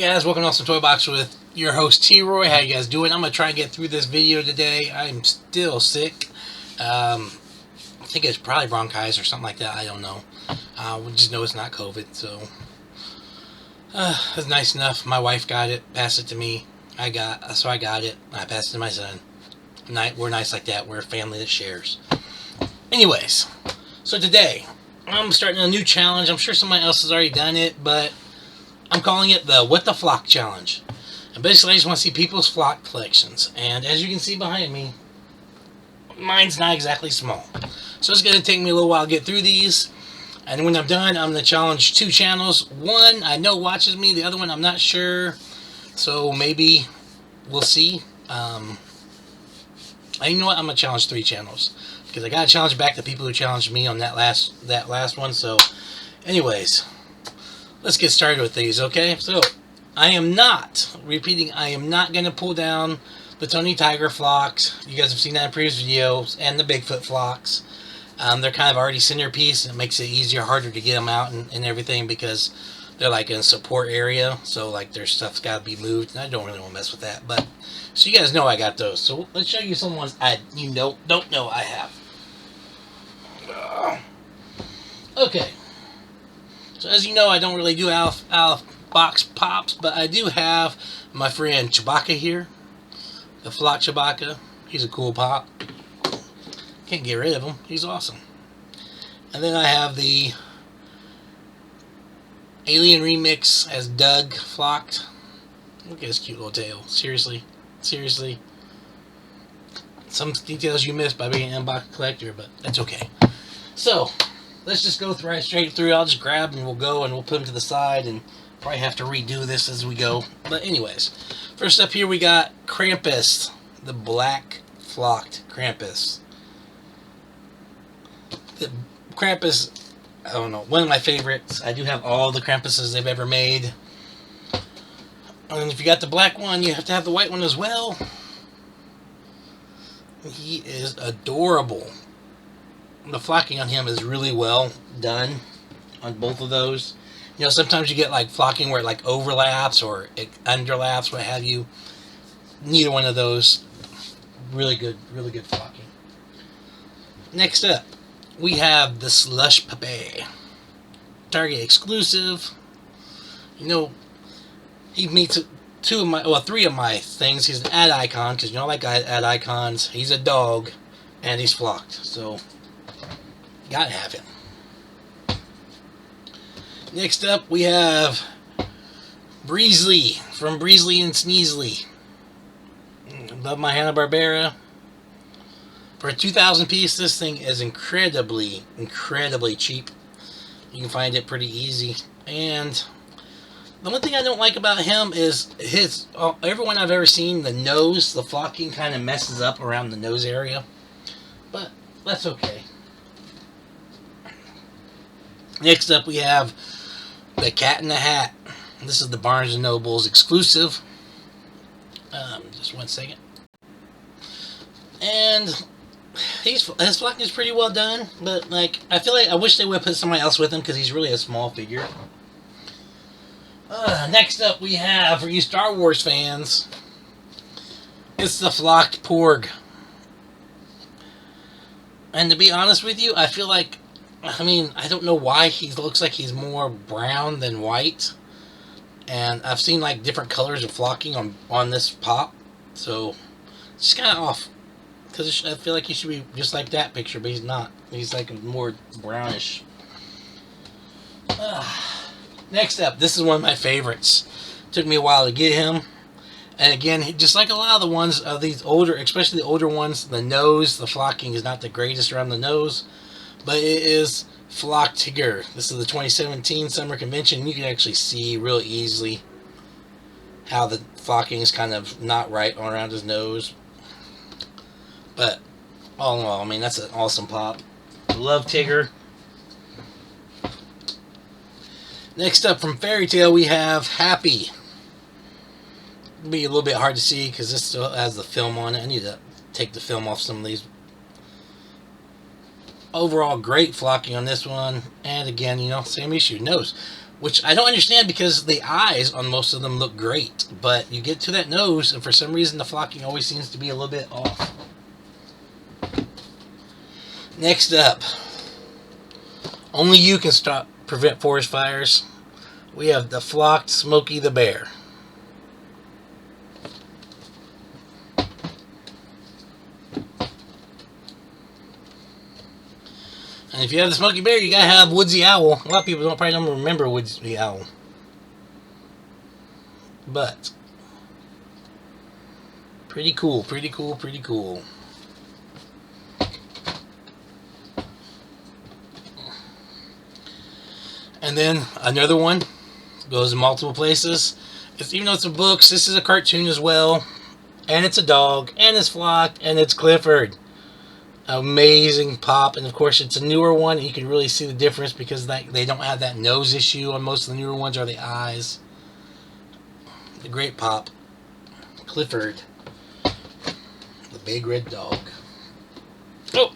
Hey guys, welcome to Awesome Toy Box with your host T-Roy. How you guys doing? I'm going to try and get through this video today. I'm still sick. I think it's probably bronchitis or something like that. I don't know. We just know it's not COVID, so it's nice enough. My wife got it, passed it to me. I got it. I passed it to my son. We're nice like that. We're a family that shares. Anyways, so today I'm starting a new challenge. I'm sure somebody else has already done it, but I'm calling it the What the Flock Challenge. And basically I just want to see people's flock collections. And as you can see behind me, mine's not exactly small. So it's going to take me a little while to get through these. And when I'm done, I'm going to challenge two channels. One I know watches me, the other one I'm not sure. So maybe we'll see. You know what? I'm going to challenge three channels. Because I got to challenge back the people who challenged me on that last one. So anyways, let's get started with these, okay? So, I am not going to pull down the Tony Tiger flocks. You guys have seen that in previous videos, and the Bigfoot flocks. They're kind of already centerpiece, and it makes it easier, harder to get them out and everything, because they're like in a support area, so like their stuff's got to be moved, and I don't really want to mess with that, but, so you guys know I got those. So, let's show you some ones you don't know I have. Okay. So as you know, I don't really do out of box pops, but I do have my friend Chewbacca here, the flock Chewbacca. He's a cool pop. Can't get rid of him. He's awesome. And then I have the Alien Remix as Doug flocked. Look at his cute little tail. Seriously. Some details you missed by being an unboxed collector, but that's okay. So, let's just go right straight through. I'll just grab and we'll go and we'll put them to the side and probably have to redo this as we go. But anyways, first up here we got Krampus, the black flocked Krampus. The Krampus, I don't know, one of my favorites. I do have all the Krampuses they've ever made. And if you got the black one, you have to have the white one as well. He is adorable. The flocking on him is really well done on both of those. You know, sometimes you get like flocking where it like overlaps or it underlaps, what have you. Neither one of those. Really good flocking. Next up, we have the Slush puppy. Target exclusive. You know, he meets three of my things. He's an ad icon, because you know I like ad icons. He's a dog, and he's flocked, so gotta have him. Next up, we have Bresley from Bresley and Sneasley. Love my Hanna-Barbera. For a 2,000 piece, this thing is incredibly cheap. You can find it pretty easy. And the one thing I don't like about him is everyone I've ever seen, the nose, the flocking kind of messes up around the nose area. But that's okay. Next up we have the Cat in the Hat. This is the Barnes & Noble's exclusive. Just one second. And his flocking is pretty well done, but like I wish they would have put somebody else with him, because he's really a small figure. Next up we have, for you Star Wars fans, it's the flocked Porg. And to be honest with you, I feel like, I don't know why he looks like he's more brown than white. And I've seen like different colors of flocking on this pop. So, it's just kind of off. Because I feel like he should be just like that picture, but he's not. He's like more brownish. Next up, this is one of my favorites. Took me a while to get him. And again, just like a lot of the ones of these older, especially the older ones, the flocking is not the greatest around the nose. But it is Flock Tigger. This is the 2017 Summer Convention. You can actually see real easily how the flocking is kind of not right around his nose. But all in all, that's an awesome pop. Love Tigger. Next up from Fairy Tale we have Happy. It'll be a little bit hard to see because this still has the film on it. I need to take the film off some of these. Overall, great flocking on this one. And again, same issue. Nose. which I don't understand because the eyes on most of them look great, but you get to that nose, and for some reason the flocking always seems to be a little bit off. Next up, only you can prevent forest fires. We have the flocked Smokey the Bear. And if you have the Smokey Bear, you gotta have Woodsy Owl. A lot of people probably don't remember Woodsy Owl. But pretty cool, pretty cool, pretty cool. And then another one goes in multiple places. Even though it's a books, this is a cartoon as well. And it's a dog, and it's flocked, and it's Clifford. Amazing pop, and of course it's a newer one, and you can really see the difference because they don't have that nose issue on most of the newer ones, or the eyes. The great pop. Clifford. The big red dog. Oh!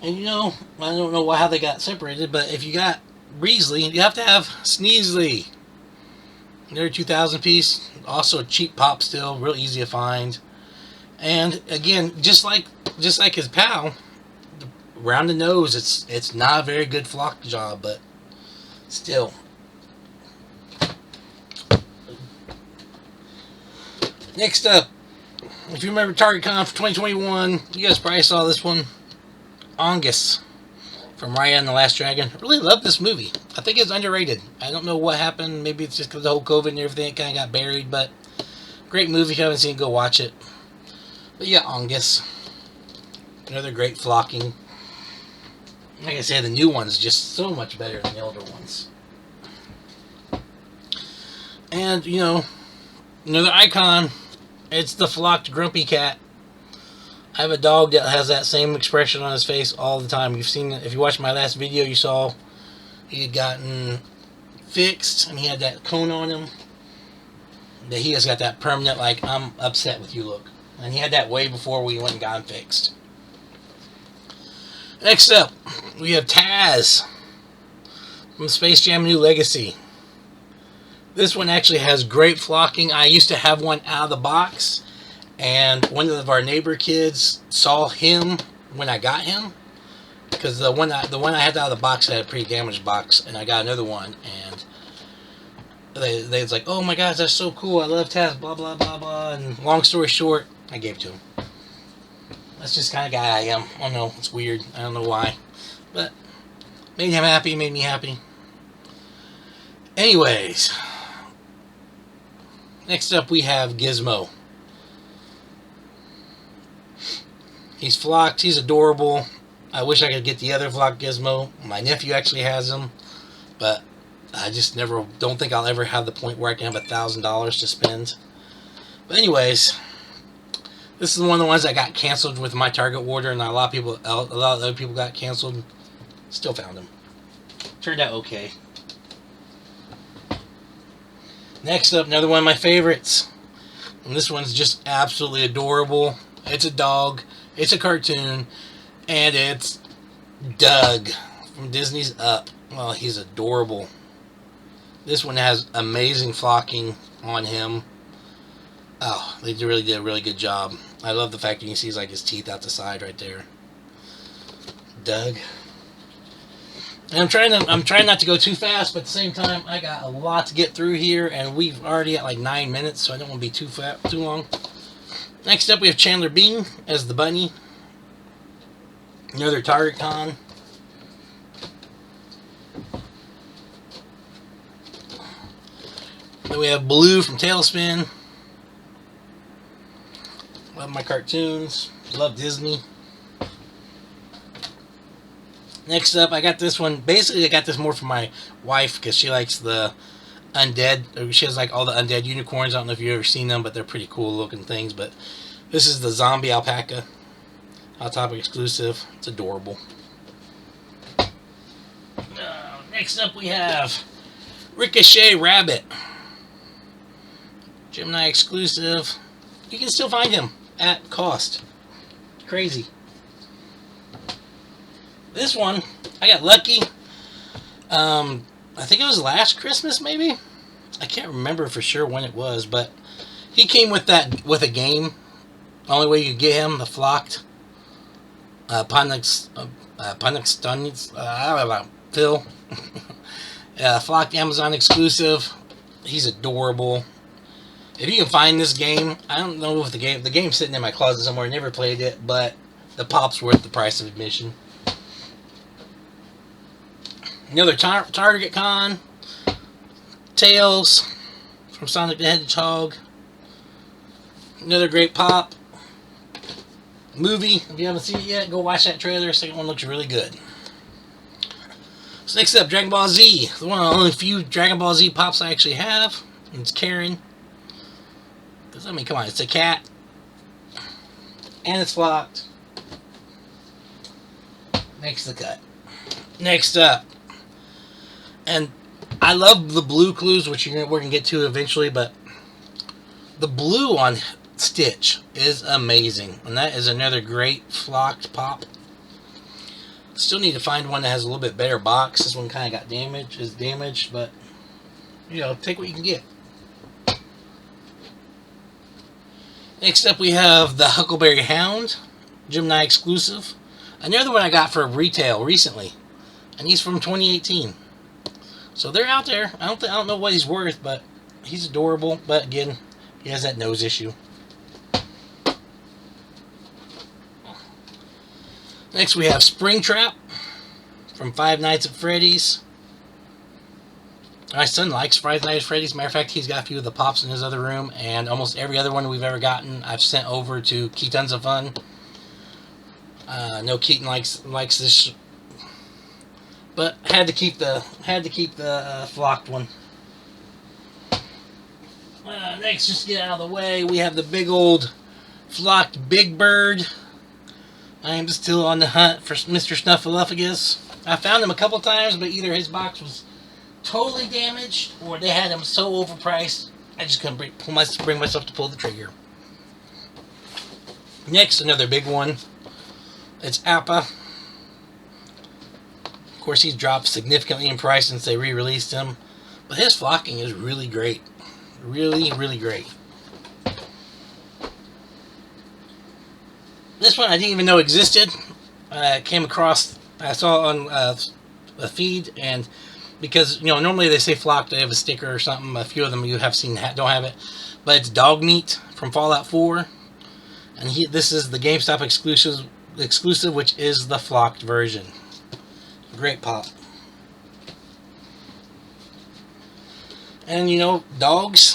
And you know, I don't know how they got separated, but if you got Bresley, you have to have Sneezely. Another 2,000 piece. Also a cheap pop still, real easy to find. And again, just like his pal, around the nose, it's not a very good flock job, but still. Next up, if you remember Target Con for 2021, you guys probably saw this one. Angus from Raya and the Last Dragon. I really love this movie. I think it's underrated. I don't know what happened. Maybe it's just because of the whole COVID and everything, it kind of got buried, but great movie. If you haven't seen it, go watch it. But yeah, Angus. Another great flocking. Like I said, the new one's just so much better than the older ones. And, you know, another icon. It's the flocked grumpy cat. I have a dog that has that same expression on his face all the time. You've seen it. If you watched my last video, you saw he had gotten fixed and he had that cone on him. That he has got that permanent, like, I'm upset with you look. And he had that way before we went and got him fixed. Next up, we have Taz from Space Jam New Legacy. This one actually has great flocking. I used to have one out of the box, and one of our neighbor kids saw him when I got him, because the one I had out of the box had a pretty damaged box, and I got another one, and they was like, "Oh my gosh, that's so cool! I love Taz." Blah blah blah blah. And long story short, I gave it to him. That's just the kind of guy I am. I don't know, it's weird. I don't know why, but made him happy, made me happy. Anyways, next up we have Gizmo. He's flocked. He's adorable. I wish I could get the other flocked Gizmo. My nephew actually has him, but I just don't think I'll ever have the point where I can have $1,000 to spend. But anyways, this is one of the ones that got canceled with my Target order, and a lot of other people got canceled. Still found him. Turned out okay. Next up, another one of my favorites. And this one's just absolutely adorable. It's a dog. It's a cartoon. And it's Doug from Disney's Up. Well, he's adorable. This one has amazing flocking on him. Oh, they really did a really good job. I love the fact that you can see like his teeth out the side right there. Doug. And I'm trying not to go too fast, but at the same time, I got a lot to get through here, and we've already at like 9 minutes, so I don't want to be too long. Next up, we have Chandler Bing as the bunny. Another Target Con. Then we have Blue from Tailspin. Love my cartoons. Love Disney. Next up, I got this one. Basically, I got this more for my wife because she likes the undead. She has like all the undead unicorns. I don't know if you've ever seen them, but they're pretty cool looking things. But this is the zombie alpaca. Hot Topic exclusive. It's adorable. Next up, we have Ricochet Rabbit. Gemini exclusive. You can still find him at cost. Crazy. This one, I got lucky. I I think it was last Christmas, maybe. I can't remember for sure when it was, but he came with a game. The only way you could get him, the flocked Punix Stuns, I don't know, Phil. Flocked Amazon exclusive. He's adorable. If you can find this game, I don't know if the game's sitting in my closet somewhere. Never played it, but the pop's worth the price of admission. Another Target Con. Tails from Sonic the Hedgehog. Another great pop. Movie, if you haven't seen it yet, go watch that trailer. Second one looks really good. So next up, Dragon Ball Z. One of the only few Dragon Ball Z pops I actually have. And it's Karen. Because, I mean, come on, it's a cat. And it's flocked. Makes the cut. Next up. And I love the blue clues, which we're going to get to eventually, but the blue on Stitch is amazing. And that is another great flocked pop. Still need to find one that has a little bit better box. This one kind of got damaged, but, you know, take what you can get. Next up, we have the Huckleberry Hound, Gemini exclusive. Another one I got for retail recently, and he's from 2018. So they're out there. I don't know what he's worth, but he's adorable. But again, he has that nose issue. Next, we have Springtrap from Five Nights at Freddy's. My son likes Five Nights at Freddy's. Matter of fact, he's got a few of the pops in his other room, and almost every other one we've ever gotten, I've sent over to Keetons of Fun. No, Keaton likes this, but had to keep the flocked one. Next, just get out of the way, we have the big old flocked Big Bird. I am still on the hunt for Mr. Snuffleupagus. I found him a couple times, but either his box was totally damaged or they had him so overpriced I just couldn't bring myself to pull the trigger. Next, another big one. It's Alpaca. Of course, he's dropped significantly in price since they re-released him, but his flocking is really great. Really, really great. This one I didn't even know existed. I saw it on a feed, and because, you know, normally they say flocked, they have a sticker or something. A few of them you have seen don't have it, but it's Dog Meat from Fallout 4, and this is the GameStop exclusive, which is the flocked version. Great pop. And, you know, dogs,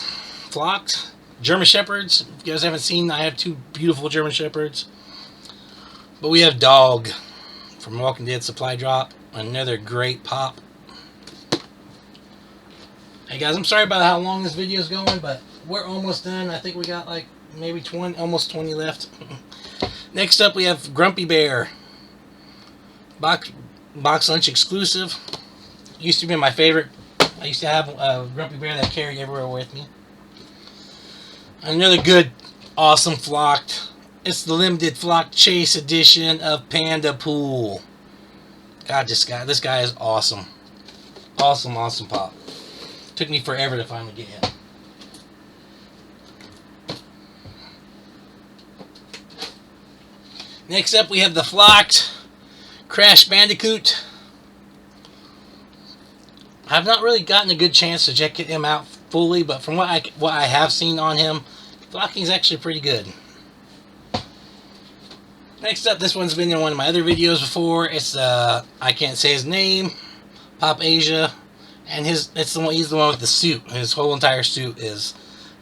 flocked, German Shepherds. If you guys haven't seen, I have two beautiful German Shepherds. But we have Dog from Walking Dead Supply Drop. Another great pop. Hey guys, I'm sorry about how long this video is going, but we're almost done. I think we got like maybe almost 20 left. Next up, we have Grumpy Bear. Box Lunch exclusive. Used to be my favorite. I used to have a Grumpy Bear that I carried everywhere with me. Another good, awesome flocked. It's the limited flock chase edition of Panda Pool. God, this guy is awesome. Awesome pop. Took me forever to finally get him. Next up, we have the flocked Crash Bandicoot. I've not really gotten a good chance to check him out fully, but from what I have seen on him, flocking is actually pretty good. Next up, this one's been in one of my other videos before. It's I can't say his name, Pop Asia, and he's the one with the suit. His whole entire suit is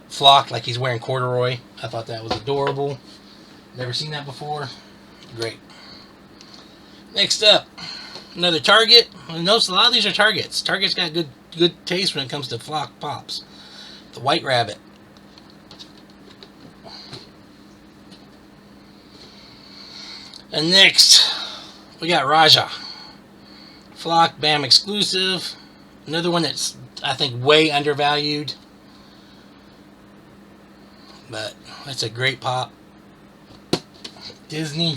flocked like he's wearing corduroy. I thought that was adorable. Never seen that before. Great. Next up, another Target. Notice a lot of these are Targets. Target's got good taste when it comes to flock pops. The White Rabbit. And next, we got Raja. Flock BAM exclusive. Another one that's, I think, way undervalued. But that's a great pop. Disney,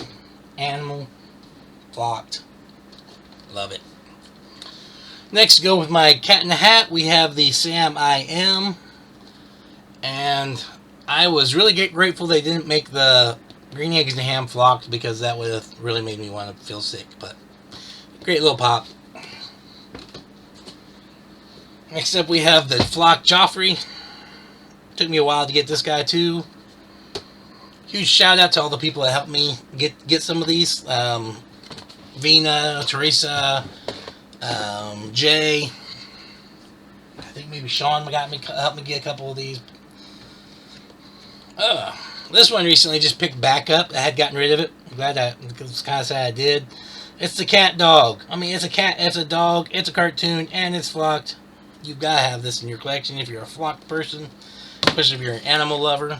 animal, flocked. Love it. Next, to go with my cat in the hat, we have the Sam I Am. And I was really grateful they didn't make the green eggs and ham flocked, because that would have really made me want to feel sick. But great little pop. Next up, we have the flocked Joffrey. Took me a while to get this guy too. Huge shout out to all the people that helped me get some of these. Vina, Teresa, Jay. I think maybe Sean helped me get a couple of these. This one recently just picked back up. I had gotten rid of it. I'm glad it's kind of sad I did. It's the catdog. I mean, it's a cat, it's a dog, it's a cartoon, and it's flocked. You've got to have this in your collection if you're a flocked person, especially if you're an animal lover.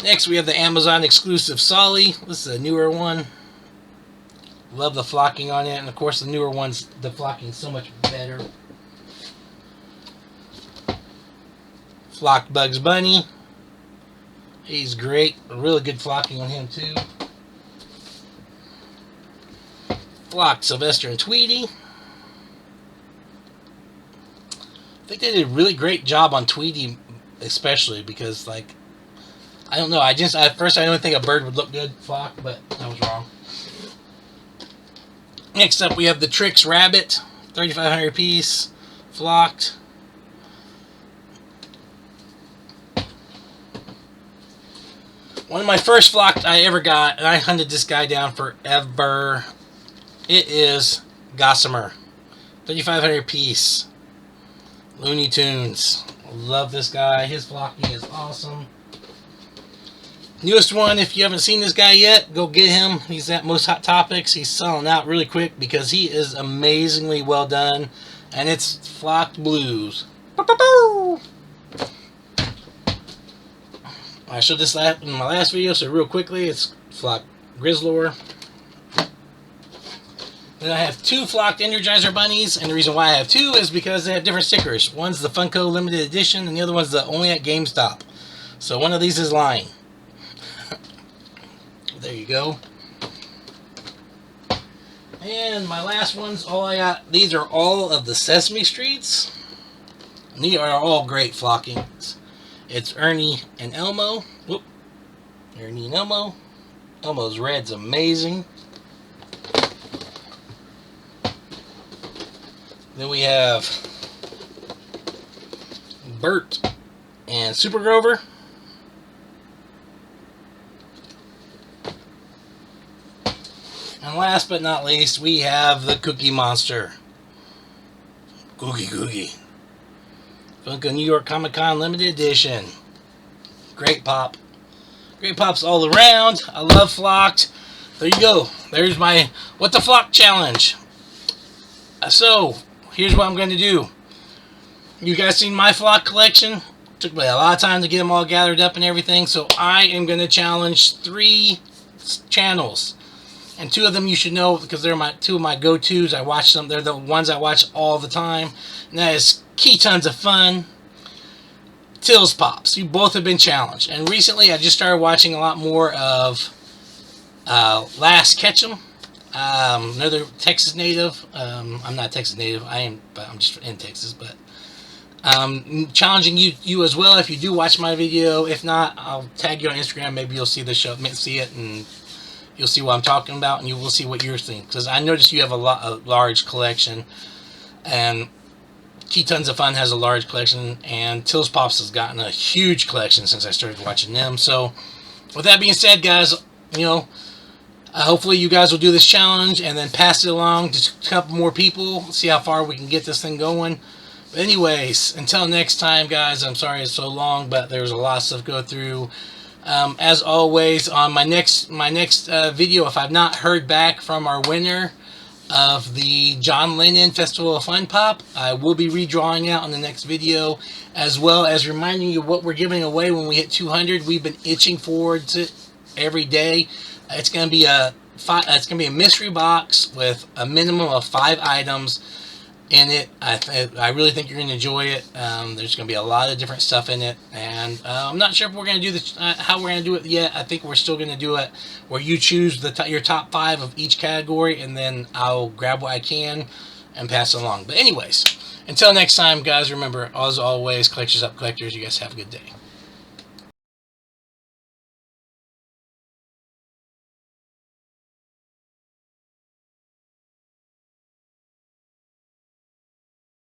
Next, we have the Amazon exclusive Solly. This is a newer one. Love the flocking on it, and of course the newer ones, the flocking is so much better. Flocked Bugs Bunny. He's great. Really good flocking on him too. Flocked Sylvester and Tweety. I think they did a really great job on Tweety, especially because, like, I don't know. At first I didn't think a bird would look good flocked, but I was wrong. Next up, we have the Tilz Rabbit, 3,500 piece, flocked. One of my first flocked I ever got, and I hunted this guy down forever. It is Gossamer, 3,500 piece. Looney Tunes. Love this guy. His flocking is awesome. Newest one, if you haven't seen this guy yet, go get him. He's at Most Hot Topics. He's selling out really quick because he is amazingly well done. And it's Flocked Blues. I showed this in my last video, so real quickly, it's Flocked Grizzler. Then I have two flocked Energizer bunnies, and the reason why I have two is because they have different stickers. One's the Funko limited edition, and the other one's the only at GameStop. So one of these is lying. There you go. And my last ones, all I got, these are all of the Sesame Streets. And these are all great flockings. It's Ernie and Elmo. Whoop. Ernie and Elmo. Elmo's red's amazing. Then we have Bert and Super Grover. And last but not least, we have the Cookie Monster. Cookie. Funko New York Comic Con Limited Edition. Great pop. Great pops all around. I love flocked. There you go. There's my What the Flock challenge. So, here's what I'm going to do. You guys seen my flock collection? Took me a lot of time to get them all gathered up and everything. So I am going to challenge 3 channels. And 2 of them you should know because they're two of my go-tos. I watch them. They're the ones I watch all the time. And that is Keetons of Fun, Tilz Pops. You both have been challenged. And recently I just started watching a lot more of Last Ketchum. Another Texas native. I'm not Texas native. But I'm just in Texas. But challenging you as well if you do watch my video. If not, I'll tag you on Instagram. Maybe you'll see the show, see it, and you'll see what I'm talking about, and you will see what yours think. Because I noticed you have a large collection, and Keetons of Fun has a large collection, and Tilz Pops has gotten a huge collection since I started watching them. So, with that being said, guys, hopefully you guys will do this challenge and then pass it along to a couple more people. See how far we can get this thing going. But anyways, until next time, guys, I'm sorry it's so long, but there was a lot of stuff to go through. As always, on my next video, if I've not heard back from our winner of the John Lennon Festival of Fun Pop, I will be redrawing out in the next video, as well as reminding you what we're giving away when we hit 200. We've been itching forward to it every day. It's going to be a mystery box with a minimum of 5 items. in it. I really think you're going to enjoy it. There's going to be a lot of different stuff in it, and I'm not sure if we're going to do this, how we're going to do it yet. I think we're still going to do it where you choose your top 5 of each category, and then I'll grab what I can and pass it along. But anyways, until next time, guys, remember, as always, collectors up, collectors. You guys have a good day.